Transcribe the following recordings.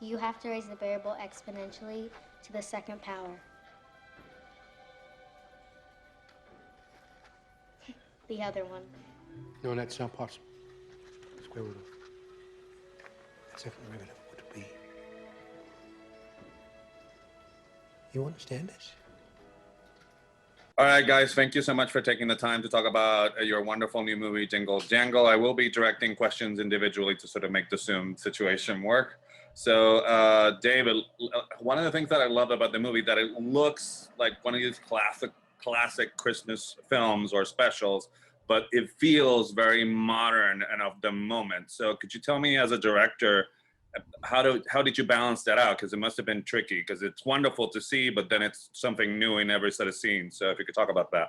You have to raise the variable exponentially to the second power. The other one. No, that's not possible. Square root of. The second derivative would be. You understand this? All right, guys, thank you so much for taking the time to talk about your wonderful new movie, Jingle, Jangle. I will be directing questions individually to sort of make the Zoom situation work. So, David, one of the things that I love about the movie that it looks like one of these classic Christmas films or specials, but it feels very modern and of the moment. So, could you tell me, as a director, how did you balance that out? Because it must have been tricky, because it's wonderful to see, but then it's something new in every set of scenes. So if you could talk about that.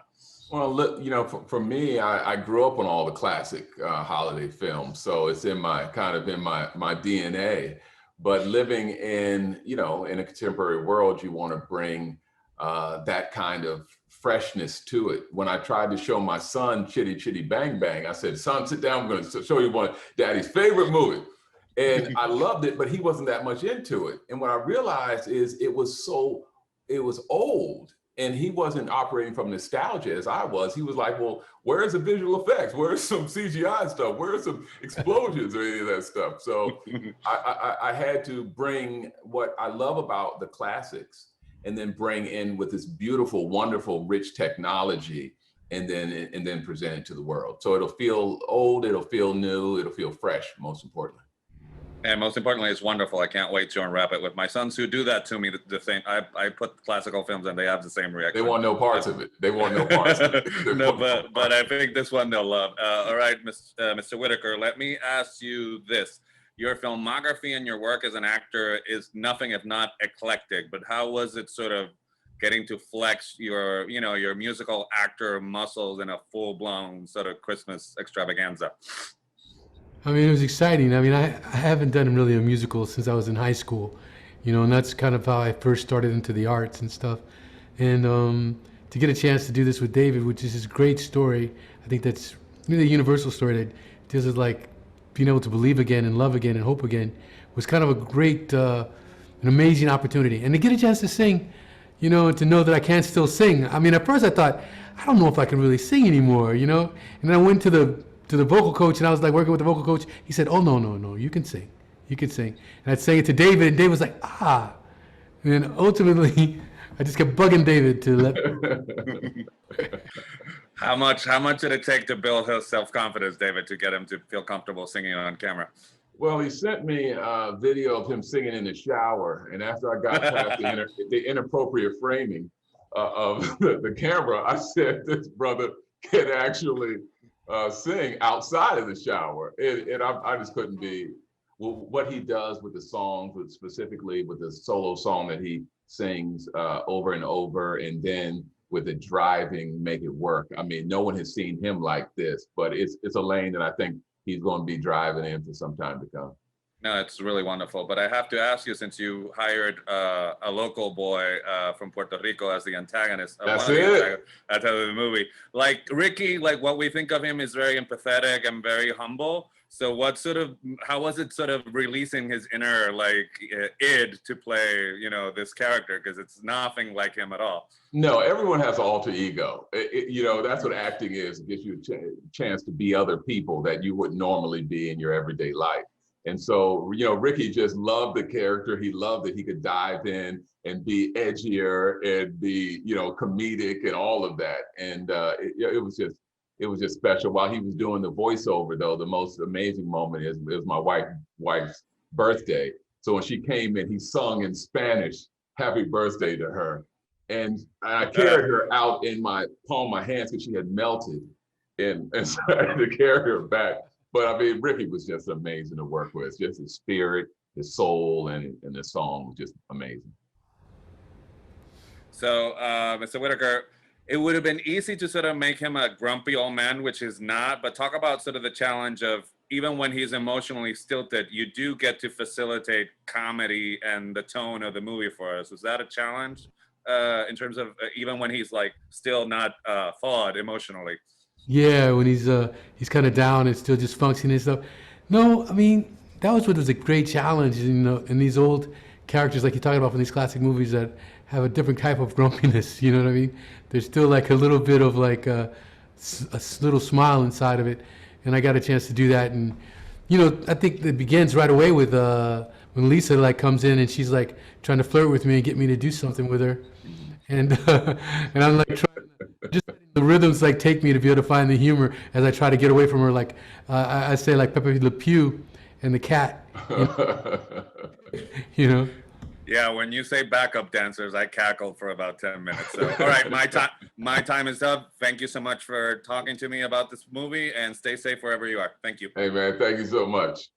Well, you know, for me, I grew up on all the classic holiday films, so it's in my my DNA. But living in, you know, in a contemporary world, you want to bring that kind of freshness to it. When I tried to show my son Chitty Chitty Bang Bang, I said, "Son, sit down. I'm going to show you one of Daddy's favorite movie." And I loved it, but he wasn't that much into it. And what I realized is it was old, and he wasn't operating from nostalgia as I was. He was like, well, where's the visual effects? Where's some CGI stuff? Where's some explosions or any of that stuff? So I had to bring what I love about the classics and then bring in with this beautiful, wonderful, rich technology, and then present it to the world. So it'll feel old, it'll feel new, it'll feel fresh, most importantly. And most importantly, it's wonderful. I can't wait to unwrap it with my sons, who do that to me the same. I put classical films and they have the same reaction. They want no parts of it. They want no parts of it. No, but I think this one they'll love. All right, Mr. Whitaker, let me ask you this. Your filmography and your work as an actor is nothing if not eclectic, but how was it sort of getting to flex your, you know, your musical actor muscles in a full-blown sort of Christmas extravaganza? I mean, it was exciting. I mean, I haven't done really a musical since I was in high school, you know, and that's kind of how I first started into the arts and stuff. And to get a chance to do this with David, which is his great story, I think that's really a universal story that deals with like being able to believe again and love again and hope again, was kind of a great, an amazing opportunity. And to get a chance to sing, you know, and to know that I can still sing. I mean, at first I thought, I don't know if I can really sing anymore, you know? And then I went to the vocal coach, and I was like working with the vocal coach. He said, "Oh, no, you can sing. You can sing." And I'd say it to David, and David was like, "Ah." And then ultimately, I just kept bugging David to let How much did it take to build his self-confidence, David, to get him to feel comfortable singing on camera? Well, he sent me a video of him singing in the shower, and after I got past the inappropriate framing of the camera, I said, "This brother can actually sing outside of the shower." And I just couldn't be, well, what he does with the songs, specifically with the solo song that he sings over and over, and then with the driving, make it work. I mean, no one has seen him like this, but it's a lane that I think he's going to be driving in for some time to come. No, it's really wonderful. But I have to ask you, since you hired a local boy from Puerto Rico as the antagonist of the movie, like Ricky, like what we think of him is very empathetic and very humble. So how was it sort of releasing his inner like id to play, you know, this character? Because it's nothing like him at all. No, everyone has an alter ego. You know, that's what acting is. It gives you a chance to be other people that you wouldn't normally be in your everyday life. And so, you know, Ricky just loved the character. He loved that he could dive in and be edgier and be, you know, comedic and all of that. And it was just special. While he was doing the voiceover, though, the most amazing moment is it was my wife's birthday. So when she came in, he sung in Spanish, "Happy Birthday" to her. And I carried her out in my palm of my hands because she had melted, and so I had to carry her back. But I mean, Ricky was just amazing to work with. Just his spirit, his soul, and the song was just amazing. So, Mr. Whitaker, it would have been easy to sort of make him a grumpy old man, which is not, but talk about sort of the challenge of, even when he's emotionally stilted, you do get to facilitate comedy and the tone of the movie for us. Was that a challenge in terms of even when he's like still not thawed emotionally? Yeah, when he's kind of down and still just functioning and stuff. No, I mean, that was what was a great challenge, you know, in these old characters like you're talking about from these classic movies that have a different type of grumpiness, you know what I mean? There's still like a little bit of like a little smile inside of it, and I got a chance to do that. And you know, I think it begins right away with when Lisa like comes in and she's like trying to flirt with me and get me to do something with her, and and I'm like trying to, just the rhythms like take me to be able to find the humor as I try to get away from her. Like I say like Pepe Le Pew and the cat, you know. Yeah, when you say backup dancers, I cackled for about 10 minutes. So, all right, my time is up. Thank you so much for talking to me about this movie, and stay safe wherever you are. Thank you. Hey man, thank you so much.